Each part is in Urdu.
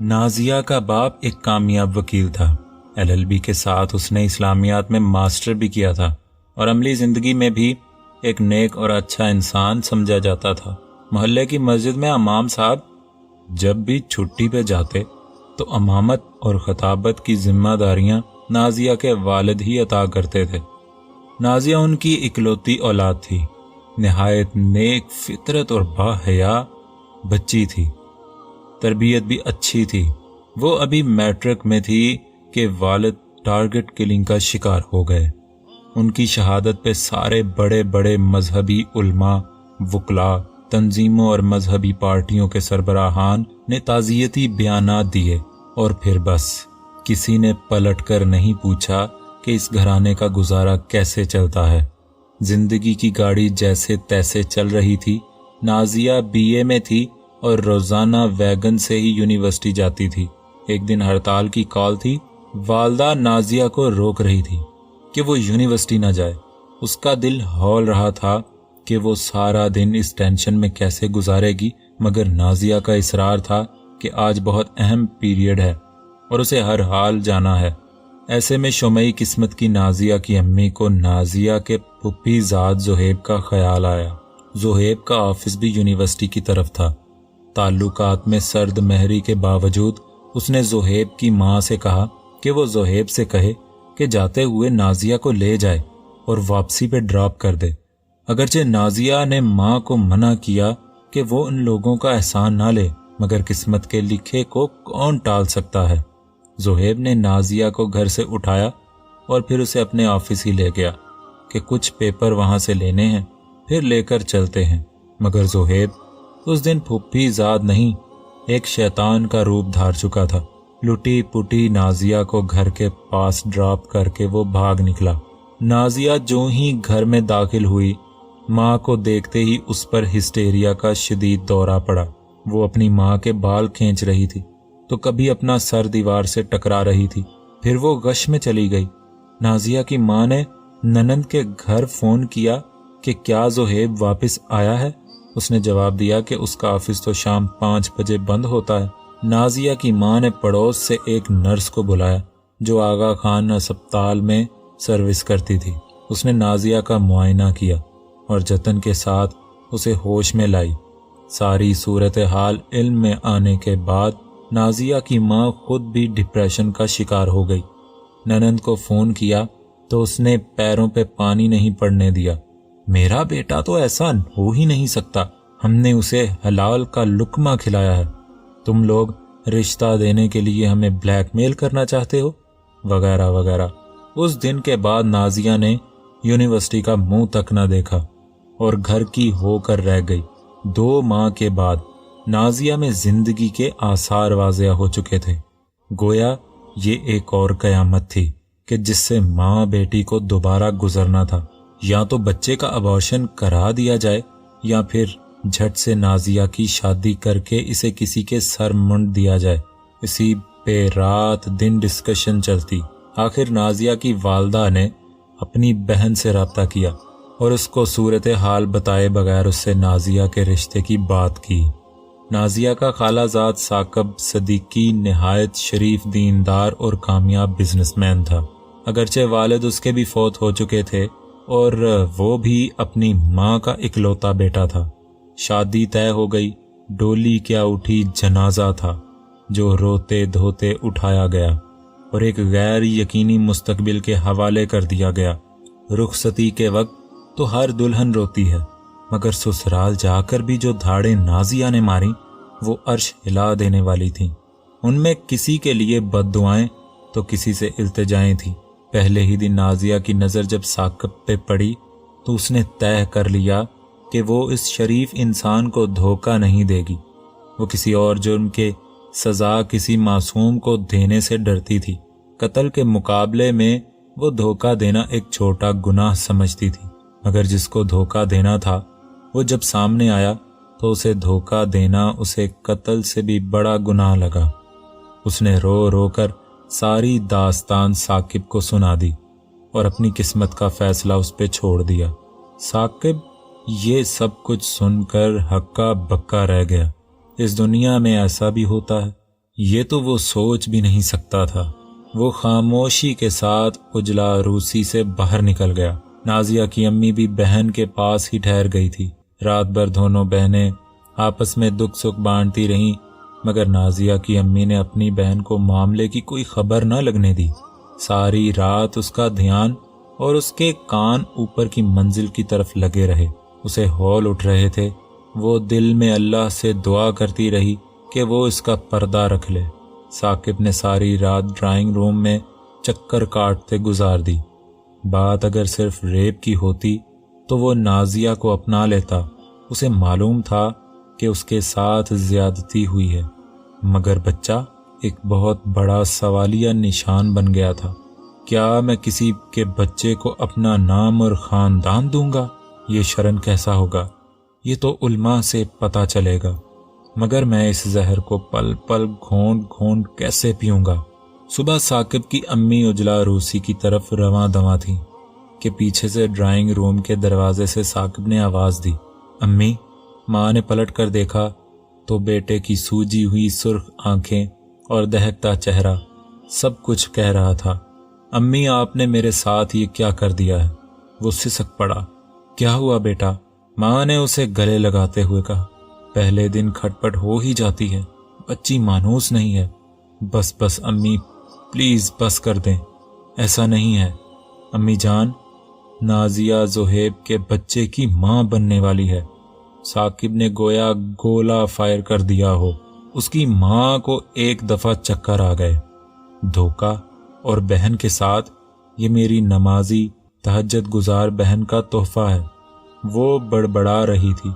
نازیہ کا باپ ایک کامیاب وکیل تھا۔ LLB کے ساتھ اس نے اسلامیات میں ماسٹر بھی کیا تھا اور عملی زندگی میں بھی ایک نیک اور اچھا انسان سمجھا جاتا تھا۔ محلے کی مسجد میں امام صاحب جب بھی چھٹی پہ جاتے تو امامت اور خطابت کی ذمہ داریاں نازیہ کے والد ہی عطا کرتے تھے۔ نازیہ ان کی اکلوتی اولاد تھی، نہایت نیک فطرت اور باحیا بچی تھی، تربیت بھی اچھی تھی۔ وہ ابھی میٹرک میں تھی کہ والد ٹارگٹ کلنگ کا شکار ہو گئے۔ ان کی شہادت پہ سارے بڑے بڑے مذہبی علماء، وکلاء، تنظیموں اور مذہبی پارٹیوں کے سربراہان نے تعزیتی بیانات دیے، اور پھر بس کسی نے پلٹ کر نہیں پوچھا کہ اس گھرانے کا گزارا کیسے چلتا ہے۔ زندگی کی گاڑی جیسے تیسے چل رہی تھی۔ نازیہ BA میں تھی اور روزانہ ویگن سے ہی یونیورسٹی جاتی تھی۔ ایک دن ہڑتال کی کال تھی۔ والدہ نازیہ کو روک رہی تھی کہ وہ یونیورسٹی نہ جائے۔ اس کا دل ہول رہا تھا کہ وہ سارا دن اس ٹینشن میں کیسے گزارے گی، مگر نازیہ کا اصرار تھا کہ آج بہت اہم پیریڈ ہے اور اسے ہر حال جانا ہے۔ ایسے میں شمعی قسمت کی نازیہ کی امی کو نازیہ کے پھپھی زاد زہیب کا خیال آیا۔ زہیب کا آفس بھی یونیورسٹی کی طرف تھا۔ تعلقات میں سرد مہری کے باوجود اس نے زہیب کی ماں سے کہا کہ وہ زہیب سے کہے کہ جاتے ہوئے نازیہ کو لے جائے اور واپسی پہ ڈراپ کر دے۔ اگرچہ نازیہ نے ماں کو منع کیا کہ وہ ان لوگوں کا احسان نہ لے، مگر قسمت کے لکھے کو کون ٹال سکتا ہے۔ زہیب نے نازیہ کو گھر سے اٹھایا اور پھر اسے اپنے آفس ہی لے گیا کہ کچھ پیپر وہاں سے لینے ہیں، پھر لے کر چلتے ہیں۔ مگر زہیب اس دن پھپھی زاد نہیں، ایک شیطان کا روپ دھار چکا تھا۔ لٹی پٹی نازیہ کو گھر کے پاس ڈراپ کر کے وہ بھاگ نکلا۔ نازیہ جو ہی گھر میں داخل ہوئی، ماں کو دیکھتے ہی اس پر ہسٹیریا کا شدید دورہ پڑا۔ وہ اپنی ماں کے بال کھینچ رہی تھی تو کبھی اپنا سر دیوار سے ٹکرا رہی تھی، پھر وہ غش میں چلی گئی۔ نازیہ کی ماں نے ننند کے گھر فون کیا کہ کیا زہیب واپس آیا ہے؟ اس نے جواب دیا کہ اس کا آفس تو شام 5 بجے بند ہوتا ہے۔ نازیہ کی ماں نے پڑوس سے ایک نرس کو بلایا جو آغا خان ہسپتال میں سروس کرتی تھی۔ اس نے نازیہ کا معائنہ کیا اور جتن کے ساتھ اسے ہوش میں لائی۔ ساری صورتحال علم میں آنے کے بعد نازیہ کی ماں خود بھی ڈپریشن کا شکار ہو گئی۔ ننند کو فون کیا تو اس نے پیروں پہ پانی نہیں پڑنے دیا۔ میرا بیٹا تو ایسا ہو ہی نہیں سکتا، ہم نے اسے حلال کا لقمہ کھلایا ہے، تم لوگ رشتہ دینے کے لیے ہمیں بلیک میل کرنا چاہتے ہو، وغیرہ وغیرہ۔ اس دن کے بعد نازیہ نے یونیورسٹی کا منہ تک نہ دیکھا اور گھر کی ہو کر رہ گئی۔ 2 ماہ کے بعد نازیہ میں زندگی کے آثار واضح ہو چکے تھے۔ گویا یہ ایک اور قیامت تھی کہ جس سے ماں بیٹی کو دوبارہ گزرنا تھا۔ یا تو بچے کا ابارشن کرا دیا جائے یا پھر جھٹ سے نازیہ کی شادی کر کے اسے کسی کے سر منڈ دیا جائے۔ اسی پہ رات دن ڈسکشن چلتی۔ آخر نازیہ کی والدہ نے اپنی بہن سے رابطہ کیا اور اس کو صورتحال بتائے بغیر اس سے نازیہ کے رشتے کی بات کی۔ نازیہ کا خالہ زاد ثاقب صدیقی نہایت شریف، دیندار اور کامیاب بزنس مین تھا۔ اگرچہ والد اس کے بھی فوت ہو چکے تھے اور وہ بھی اپنی ماں کا اکلوتا بیٹا تھا۔ شادی طے ہو گئی، ڈولی کیا اٹھی، جنازہ تھا جو روتے دھوتے اٹھایا گیا اور ایک غیر یقینی مستقبل کے حوالے کر دیا گیا۔ رخصتی کے وقت تو ہر دلہن روتی ہے، مگر سسرال جا کر بھی جو دھاڑیں نازیہ نے ماری وہ عرش ہلا دینے والی تھیں۔ ان میں کسی کے لیے بد دعائیں تو کسی سے التجائیں تھیں۔ پہلے ہی دن نازیہ کی نظر جب ثاقب پہ پڑی تو اس نے طے کر لیا کہ وہ اس شریف انسان کو دھوکہ نہیں دے گی۔ وہ کسی اور جرم کے سزا کسی معصوم کو دینے سے ڈرتی تھی۔ قتل کے مقابلے میں وہ دھوکہ دینا ایک چھوٹا گناہ سمجھتی تھی، مگر جس کو دھوکہ دینا تھا وہ جب سامنے آیا تو اسے دھوکہ دینا اسے قتل سے بھی بڑا گناہ لگا۔ اس نے رو رو کر ساری داستان ثاقب کو سنا دی اور اپنی قسمت کا فیصلہ اس پہ چھوڑ دیا۔ ثاقب یہ سب کچھ سن کر ہکا بکا رہ گیا۔ اس دنیا میں ایسا بھی ہوتا ہے یہ تو وہ سوچ بھی نہیں سکتا تھا۔ وہ خاموشی کے ساتھ اجلا روسی سے باہر نکل گیا۔ نازیہ کی امی بھی بہن کے پاس ہی ٹھہر گئی تھی۔ رات بھر دونوں بہنیں آپس میں دکھ سکھ بانٹتی رہیں، مگر نازیہ کی امی نے اپنی بہن کو معاملے کی کوئی خبر نہ لگنے دی۔ ساری رات اس کا دھیان اور اس کے کان اوپر کی منزل کی طرف لگے رہے۔ اسے ہول اٹھ رہے تھے۔ وہ دل میں اللہ سے دعا کرتی رہی کہ وہ اس کا پردہ رکھ لے۔ ثاقب نے ساری رات ڈرائنگ روم میں چکر کاٹتے گزار دی۔ بات اگر صرف ریپ کی ہوتی تو وہ نازیہ کو اپنا لیتا۔ اسے معلوم تھا کہ اس کے ساتھ زیادتی ہوئی ہے، مگر بچہ ایک بہت بڑا سوالیہ نشان بن گیا تھا۔ کیا میں کسی کے بچے کو اپنا نام اور خاندان دوں گا؟ یہ شرن کیسا ہوگا؟ یہ تو علماء سے پتہ چلے گا، مگر میں اس زہر کو پل پل گھونٹ گھونٹ کیسے پیوں گا؟ صبح ثاقب کی امی اجلا روسی کی طرف رواں دواں تھی کہ پیچھے سے ڈرائنگ روم کے دروازے سے ثاقب نے آواز دی، امی۔ ماں نے پلٹ کر دیکھا تو بیٹے کی سوجی ہوئی سرخ آنکھیں اور دہکتا چہرہ سب کچھ کہہ رہا تھا۔ امی، آپ نے میرے ساتھ یہ کیا کر دیا ہے؟ وہ سسک پڑا۔ کیا ہوا بیٹا؟ ماں نے اسے گلے لگاتے ہوئے کہا۔ پہلے دن کھٹ پٹ ہو ہی جاتی ہے، بچی مانوس نہیں ہے۔ بس بس امی، پلیز بس کر دیں، ایسا نہیں ہے۔ امی جان، نازیہ زہیب کے بچے کی ماں بننے والی ہے۔ ثاقب نے گویا گولا فائر کر دیا ہو۔ اس کی ماں کو ایک دفعہ چکر آ گئے۔ دھوکہ اور بہن کے ساتھ، یہ میری نمازی تہجد گزار بہن کا تحفہ ہے۔ وہ بڑبڑا رہی تھی۔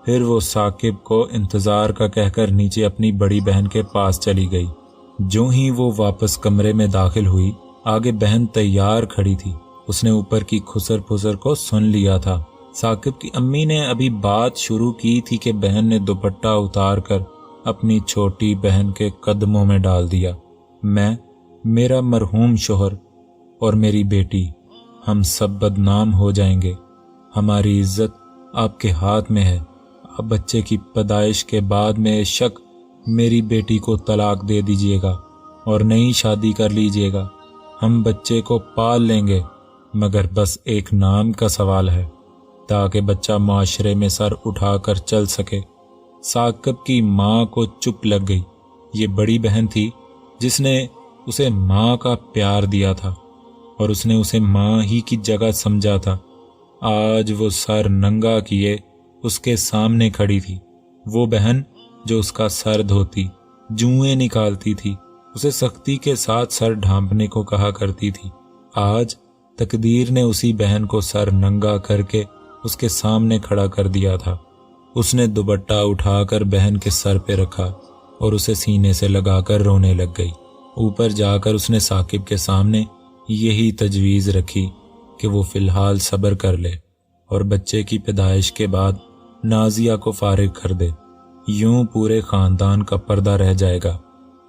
پھر وہ ثاقب کو انتظار کا کہہ کر نیچے اپنی بڑی بہن کے پاس چلی گئی۔ جو ہی وہ واپس کمرے میں داخل ہوئی، آگے بہن تیار کھڑی تھی۔ اس نے اوپر کی کھسر پھسر کو سن لیا تھا۔ ثاقب کی امی نے ابھی بات شروع کی تھی کہ بہن نے دوپٹہ اتار کر اپنی چھوٹی بہن کے قدموں میں ڈال دیا۔ میں، میرا مرحوم شوہر اور میری بیٹی، ہم سب بدنام ہو جائیں گے۔ ہماری عزت آپ کے ہاتھ میں ہے۔ آپ بچے کی پیدائش کے بعد میں شک میری بیٹی کو طلاق دے دیجیے گا اور نئی شادی کر لیجیے گا۔ ہم بچے کو پال لیں گے، مگر بس ایک نام کا سوال ہے، تاکہ بچہ معاشرے میں سر اٹھا کر چل سکے۔ ثاقب کی ماں کو چپ لگ گئی۔ یہ بڑی بہن تھی جس نے اسے ماں کا پیار دیا تھا اور اس نے اسے ماں ہی کی جگہ سمجھا تھا۔ آج وہ سر ننگا کیے اس کے سامنے کھڑی تھی۔ وہ بہن جو اس کا سر دھوتی، جوئیں نکالتی تھی، اسے سختی کے ساتھ سر ڈھانپنے کو کہا کرتی تھی، آج تقدیر نے اسی بہن کو سر ننگا کر کے اس کے سامنے کھڑا کر دیا تھا۔ اس نے دوپٹہ اٹھا کر بہن کے سر پہ رکھا اور اسے سینے سے لگا کر رونے لگ گئی۔ اوپر جا کر اس نے ثاقب کے سامنے یہی تجویز رکھی کہ وہ فی الحال صبر کر لے اور بچے کی پیدائش کے بعد نازیہ کو فارغ کر دے، یوں پورے خاندان کا پردہ رہ جائے گا۔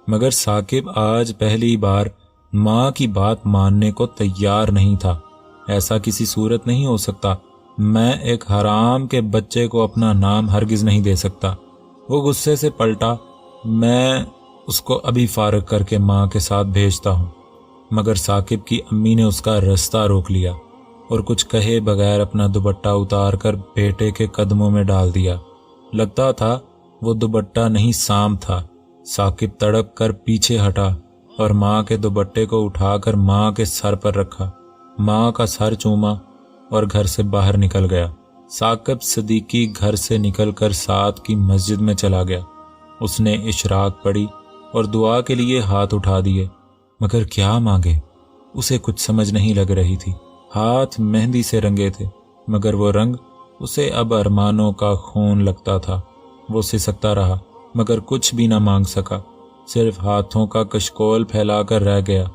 مگر ثاقب آج پہلی بار ماں کی بات ماننے کو تیار نہیں تھا۔ ایسا کسی صورت نہیں ہو سکتا، میں ایک حرام کے بچے کو اپنا نام ہرگز نہیں دے سکتا۔ وہ غصے سے پلٹا، میں اس کو ابھی فارغ کر کے ماں کے ساتھ بھیجتا ہوں۔ مگر ثاقب کی امی نے اس کا رستہ روک لیا اور کچھ کہے بغیر اپنا دوپٹہ اتار کر بیٹے کے قدموں میں ڈال دیا۔ لگتا تھا وہ دوپٹہ نہیں سام تھا۔ ثاقب تڑپ کر پیچھے ہٹا اور ماں کے دوپٹے کو اٹھا کر ماں کے سر پر رکھا، ماں کا سر چوما اور گھر سے باہر نکل گیا۔ ثاقب صدیقی گھر سے نکل کر ساتھ کی مسجد میں چلا گیا۔ اس نے اشراق پڑھی اور دعا کے لیے ہاتھ اٹھا دیے، مگر کیا مانگے؟ اسے کچھ سمجھ نہیں لگ رہی تھی۔ ہاتھ مہندی سے رنگے تھے، مگر وہ رنگ اسے اب ارمانوں کا خون لگتا تھا۔ وہ سسکتا رہا مگر کچھ بھی نہ مانگ سکا، صرف ہاتھوں کا کشکول پھیلا کر رہ گیا۔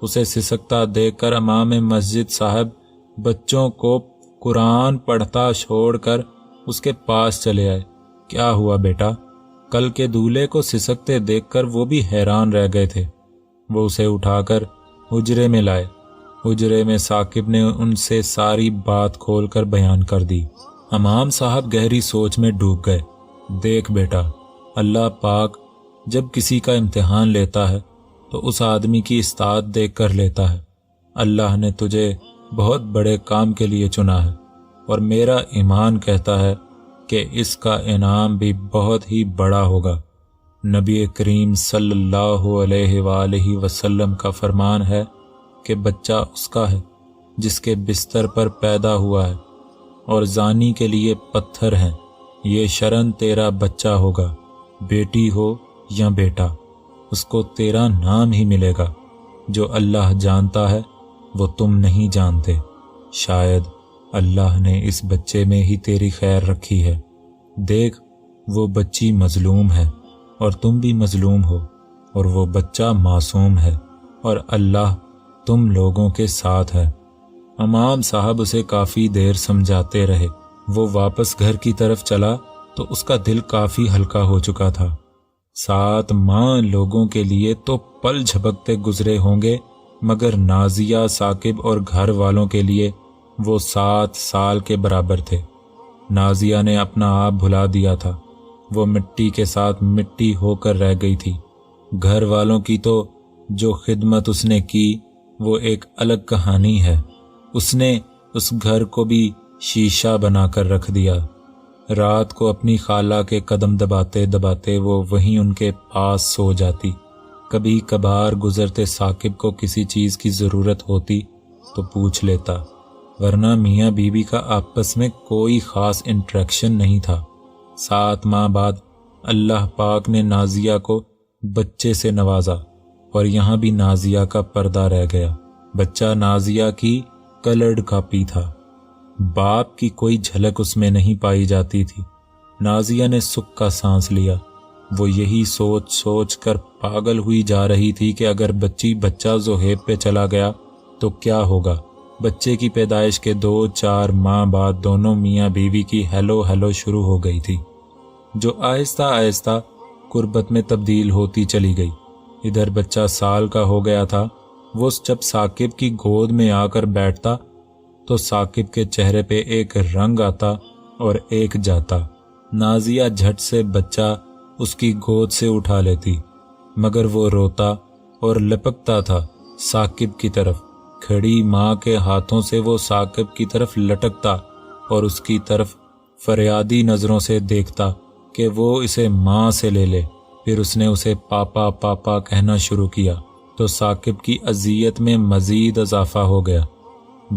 اسے سسکتا دیکھ کر امام مسجد صاحب بچوں کو قرآن پڑھتا چھوڑ کر اس کے پاس چلے آئے۔ کیا ہوا بیٹا؟ کل کے دولہے کو سسکتے دیکھ کر وہ بھی حیران رہ گئے تھے۔ وہ اسے اٹھا کر حجرے میں لائے۔ حجرے میں ثاقب نے ان سے ساری بات کھول کر بیان کر دی۔ امام صاحب گہری سوچ میں ڈوب گئے۔ دیکھ بیٹا، اللہ پاک جب کسی کا امتحان لیتا ہے تو اس آدمی کی استعداد دیکھ کر لیتا ہے۔ اللہ نے تجھے بہت بڑے کام کے لیے چنا ہے، اور میرا ایمان کہتا ہے کہ اس کا انعام بھی بہت ہی بڑا ہوگا۔ نبی کریم صلی اللہ علیہ وآلہ وسلم کا فرمان ہے کہ بچہ اس کا ہے جس کے بستر پر پیدا ہوا ہے، اور زانی کے لیے پتھر ہیں۔ یہ شرن تیرا بچہ ہوگا، بیٹی ہو یا بیٹا، اس کو تیرا نام ہی ملے گا۔ جو اللہ جانتا ہے وہ تم نہیں جانتے۔ شاید اللہ نے اس بچے میں ہی تیری خیر رکھی ہے۔ دیکھ، وہ بچی مظلوم ہے اور تم بھی مظلوم ہو، اور وہ بچہ معصوم ہے، اور اللہ تم لوگوں کے ساتھ ہے۔ امام صاحب اسے کافی دیر سمجھاتے رہے۔ وہ واپس گھر کی طرف چلا تو اس کا دل کافی ہلکا ہو چکا تھا۔ 7 ماہ لوگوں کے لیے تو پل جھپکتے گزرے ہوں گے، مگر نازیہ، ثاقب اور گھر والوں کے لیے وہ 7 سال کے برابر تھے۔ نازیہ نے اپنا آپ بھلا دیا تھا، وہ مٹی کے ساتھ مٹی ہو کر رہ گئی تھی۔ گھر والوں کی تو جو خدمت اس نے کی وہ ایک الگ کہانی ہے۔ اس نے اس گھر کو بھی شیشہ بنا کر رکھ دیا۔ رات کو اپنی خالہ کے قدم دباتے دباتے وہ وہیں ان کے پاس سو جاتی۔ کبھی کبھار گزرتے ثاقب کو کسی چیز کی ضرورت ہوتی تو پوچھ لیتا، ورنہ میاں بیوی کا آپس میں کوئی خاص انٹریکشن نہیں تھا۔ 7 ماہ بعد اللہ پاک نے نازیہ کو بچے سے نوازا، اور یہاں بھی نازیہ کا پردہ رہ گیا۔ بچہ نازیہ کی کلرڈ کاپی تھا۔ باپ کی کوئی جھلک اس میں نہیں پائی جاتی تھی۔ نازیہ نے سکھ کا سانس لیا۔ وہ یہی سوچ سوچ کر پاگل ہوئی جا رہی تھی کہ اگر بچہ زحیب پہ چلا گیا تو کیا ہوگا۔ بچے کی پیدائش کے 2-4 ماہ بعد دونوں میاں بیوی کی ہیلو ہیلو شروع ہو گئی تھی، جو آہستہ آہستہ قربت میں تبدیل ہوتی چلی گئی۔ ادھر بچہ سال کا ہو گیا تھا۔ وہ جب ثاقب کی گود میں آ کر بیٹھتا تو ثاقب کے چہرے پہ ایک رنگ آتا اور ایک جاتا۔ نازیہ جھٹ سے بچہ اس کی گود سے اٹھا لیتی، مگر وہ روتا اور لپکتا تھا ثاقب کی طرف۔ کھڑی ماں کے ہاتھوں سے وہ ثاقب کی طرف لٹکتا اور اس کی طرف فریادی نظروں سے دیکھتا کہ وہ اسے ماں سے لے لے۔ پھر اس نے اسے پاپا پاپا کہنا شروع کیا تو ثاقب کی اذیت میں مزید اضافہ ہو گیا۔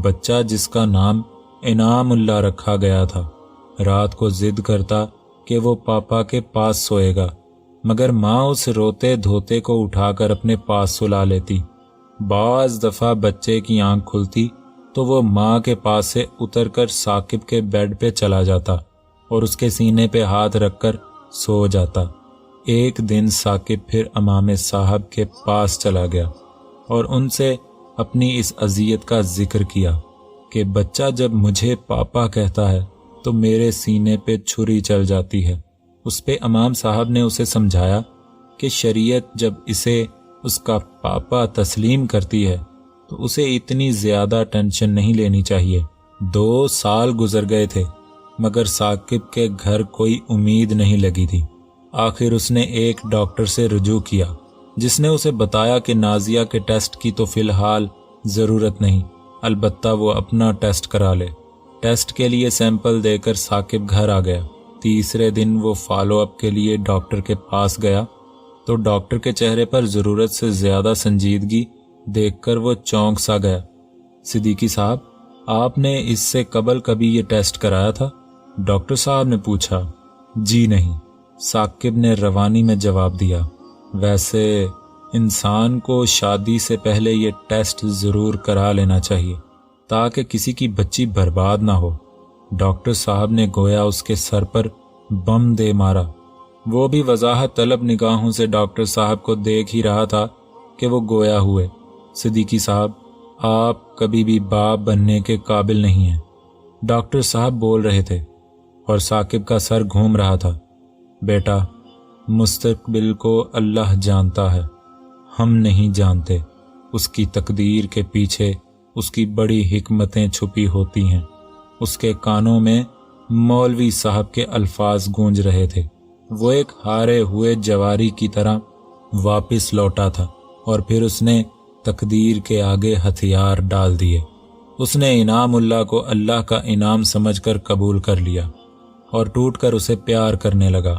بچہ جس کا نام انعام اللہ رکھا گیا تھا رات کو ضد کرتا کہ وہ پاپا کے پاس سوئے گا، مگر ماں اس روتے دھوتے کو اٹھا کر اپنے پاس سلا لیتی۔ بعض دفعہ بچے کی آنکھ کھلتی تو وہ ماں کے پاس سے اتر کر ثاقب کے بیڈ پہ چلا جاتا اور اس کے سینے پہ ہاتھ رکھ کر سو جاتا۔ ایک دن ثاقب پھر امام صاحب کے پاس چلا گیا اور ان سے اپنی اس اذیت کا ذکر کیا کہ بچہ جب مجھے پاپا کہتا ہے تو میرے سینے پہ چھری چل جاتی ہے۔ اس پہ امام صاحب نے اسے سمجھایا کہ شریعت جب اسے اس کا پاپا تسلیم کرتی ہے تو اسے اتنی زیادہ ٹینشن نہیں لینی چاہیے۔ 2 سال گزر گئے تھے مگر ثاقب کے گھر کوئی امید نہیں لگی تھی۔ آخر اس نے ایک ڈاکٹر سے رجوع کیا جس نے اسے بتایا کہ نازیہ کے ٹیسٹ کی تو فی الحال ضرورت نہیں، البتہ وہ اپنا ٹیسٹ کرا لے۔ ٹیسٹ کے لیے سیمپل دے کر ثاقب گھر آ گیا۔ تیسرے دن وہ فالو اپ کے لیے ڈاکٹر کے پاس گیا تو ڈاکٹر کے چہرے پر ضرورت سے زیادہ سنجیدگی دیکھ کر وہ چونک سا گیا۔ صدیقی صاحب، آپ نے اس سے قبل کبھی یہ ٹیسٹ کرایا تھا؟ ڈاکٹر صاحب نے پوچھا۔ جی نہیں، ثاقب نے روانی میں جواب دیا۔ ویسے انسان کو شادی سے پہلے یہ ٹیسٹ ضرور کرا لینا چاہیے تاکہ کسی کی بچی برباد نہ ہو۔ ڈاکٹر صاحب نے گویا اس کے سر پر بم دے مارا۔ وہ بھی وضاحت طلب نگاہوں سے ڈاکٹر صاحب کو دیکھ ہی رہا تھا کہ وہ گویا ہوئے۔ صدیقی صاحب، آپ کبھی بھی باپ بننے کے قابل نہیں ہیں، ڈاکٹر صاحب بول رہے تھے، اور ثاقب کا سر گھوم رہا تھا۔ بیٹا، مستقبل کو اللہ جانتا ہے، ہم نہیں جانتے۔ اس کی تقدیر کے پیچھے اس کی بڑی حکمتیں چھپی ہوتی ہیں۔ اس کے کانوں میں مولوی صاحب کے الفاظ گونج رہے تھے۔ وہ ایک ہارے ہوئے جواری کی طرح واپس لوٹا تھا اور پھر اس نے تقدیر کے آگے ہتھیار ڈال دیے۔ اس نے انعام اللہ کو اللہ کا انعام سمجھ کر قبول کر لیا اور ٹوٹ کر اسے پیار کرنے لگا۔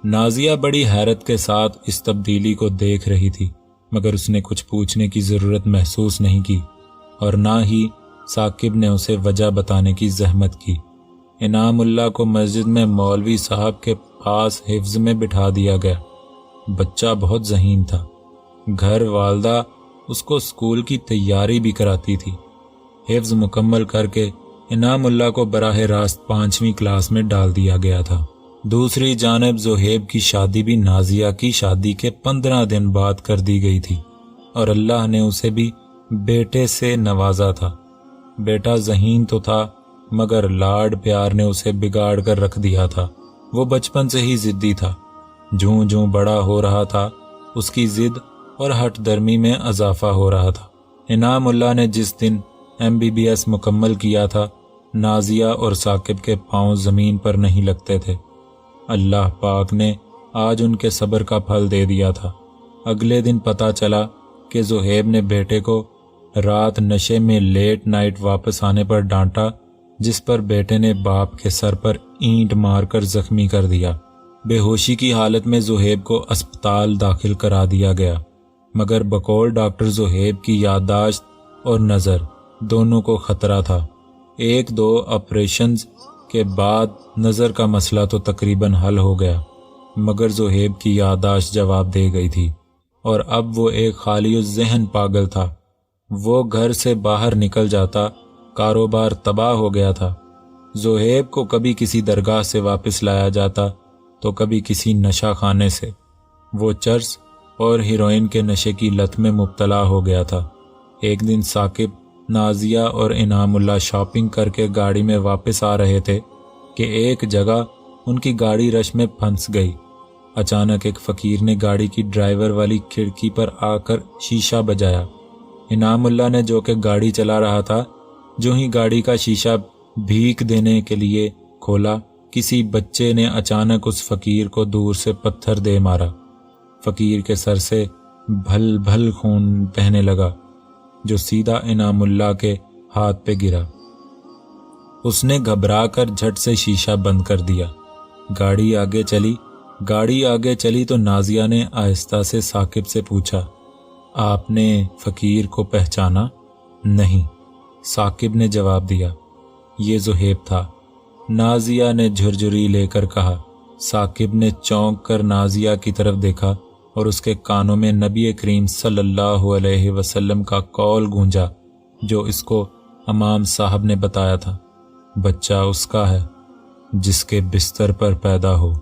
نازیہ بڑی حیرت کے ساتھ اس تبدیلی کو دیکھ رہی تھی، مگر اس نے کچھ پوچھنے کی ضرورت محسوس نہیں کی اور نہ ہی ثاقب نے اسے وجہ بتانے کی زحمت کی۔ انعام اللہ کو مسجد میں مولوی صاحب کے پاس حفظ میں بٹھا دیا گیا۔ بچہ بہت ذہین تھا۔ گھر والدہ اس کو اسکول کی تیاری بھی کراتی تھی۔ حفظ مکمل کر کے انعام اللہ کو براہ راست 5ویں کلاس میں ڈال دیا گیا تھا۔ دوسری جانب زہیب کی شادی بھی نازیہ کی شادی کے 15 دن بعد کر دی گئی تھی اور اللہ نے اسے بھی بیٹے سے نوازا تھا۔ بیٹا ذہین تو تھا مگر لاڈ پیار نے اسے بگاڑ کر رکھ دیا تھا۔ وہ بچپن سے ہی ضدی تھا۔ جوں جوں بڑا ہو رہا تھا اس کی ضد اور ہٹ درمی میں اضافہ ہو رہا تھا۔ انعام اللہ نے جس دن MBBS مکمل کیا تھا، نازیہ اور ثاقب کے پاؤں زمین پر نہیں لگتے تھے۔ اللہ پاک نے آج ان کے صبر کا پھل دے دیا تھا۔ اگلے دن پتہ چلا کہ زہیب نے بیٹے کو رات نشے میں لیٹ نائٹ واپس آنے پر ڈانٹا، جس پر بیٹے نے باپ کے سر پر اینٹ مار کر زخمی کر دیا۔ بے ہوشی کی حالت میں زہیب کو اسپتال داخل کرا دیا گیا، مگر بقول ڈاکٹر زہیب کی یادداشت اور نظر دونوں کو خطرہ تھا۔ 1-2 آپریشنز کے بعد نظر کا مسئلہ تو تقریباً حل ہو گیا، مگر زہیب کی یادداشت جواب دے گئی تھی اور اب وہ ایک خالی الذہن پاگل تھا۔ وہ گھر سے باہر نکل جاتا، کاروبار تباہ ہو گیا تھا۔ زہیب کو کبھی کسی درگاہ سے واپس لایا جاتا تو کبھی کسی نشہ خانے سے۔ وہ چرس اور ہیروئن کے نشے کی لت میں مبتلا ہو گیا تھا۔ ایک دن ثاقب، نازیہ اور انعام اللہ شاپنگ کر کے گاڑی میں واپس آ رہے تھے کہ ایک جگہ ان کی گاڑی رش میں پھنس گئی۔ اچانک ایک فقیر نے گاڑی کی ڈرائیور والی کھڑکی پر آ کر شیشہ بجایا۔ انعام اللہ نے جو کہ گاڑی چلا رہا تھا، جو ہی گاڑی کا شیشہ بھیک دینے کے لیے کھولا، کسی بچے نے اچانک اس فقیر کو دور سے پتھر دے مارا۔ فقیر کے سر سے بھل بھل خون بہنے لگا جو سیدھا انعام اللہ کے ہاتھ پہ گرا۔ اس نے گھبرا کر جھٹ سے شیشہ بند کر دیا۔ گاڑی آگے چلی تو نازیہ نے آہستہ سے ثاقب سے پوچھا، آپ نے فقیر کو پہچانا؟ نہیں، ثاقب نے جواب دیا، یہ زہیب تھا۔ نازیہ نے جھرجھری لے کر کہا۔ ثاقب نے چونک کر نازیہ کی طرف دیکھا اور اس کے کانوں میں نبی کریم صلی اللہ علیہ وسلم کا قول گونجا جو اس کو امام صاحب نے بتایا تھا، بچہ اس کا ہے جس کے بستر پر پیدا ہو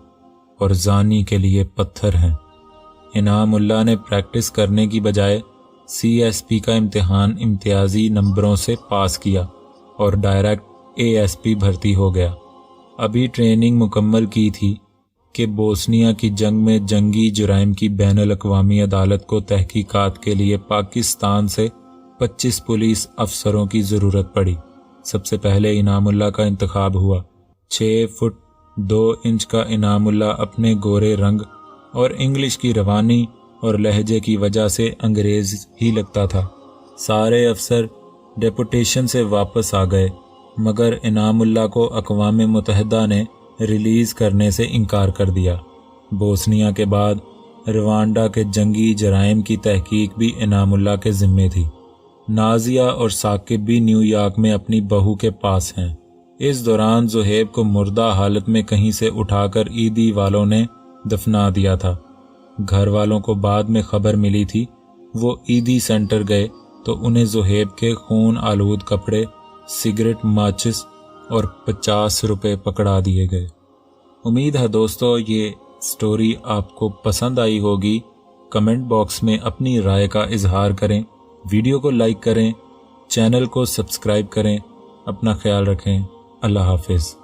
اور زانی کے لیے پتھر ہیں۔ انعام اللہ نے پریکٹس کرنے کی بجائے CSP کا امتحان امتیازی نمبروں سے پاس کیا اور ڈائریکٹ ASP بھرتی ہو گیا۔ ابھی ٹریننگ مکمل کی تھی کہ بوسنیا کی جنگ میں جنگی جرائم کی بین الاقوامی عدالت کو تحقیقات کے لیے پاکستان سے 25 پولیس افسروں کی ضرورت پڑی۔ سب سے پہلے انعام اللہ کا انتخاب ہوا۔ 6 فٹ 2 انچ کا انعام اللہ اپنے گورے رنگ اور انگلش کی روانی اور لہجے کی وجہ سے انگریز ہی لگتا تھا۔ سارے افسر ڈیپوٹیشن سے واپس آ گئے، مگر انعام اللہ کو اقوام متحدہ نے ریلیز کرنے سے انکار کر دیا۔ بوسنیا کے بعد روانڈا کے جنگی جرائم کی تحقیق بھی انعام اللہ کے ذمے تھی۔ نازیہ اور ثاقب بھی نیو یارک میں اپنی بہو کے پاس ہیں۔ اس دوران زہیب کو مردہ حالت میں کہیں سے اٹھا کر عیدی والوں نے دفنا دیا تھا۔ گھر والوں کو بعد میں خبر ملی تھی۔ وہ عیدی سینٹر گئے تو انہیں زہیب کے خون آلود کپڑے، سگریٹ، ماچس اور 50 روپے پکڑا دیے گئے۔ امید ہے دوستو یہ سٹوری آپ کو پسند آئی ہوگی۔ کمنٹ باکس میں اپنی رائے کا اظہار کریں، ویڈیو کو لائک کریں، چینل کو سبسکرائب کریں۔ اپنا خیال رکھیں۔ اللہ حافظ۔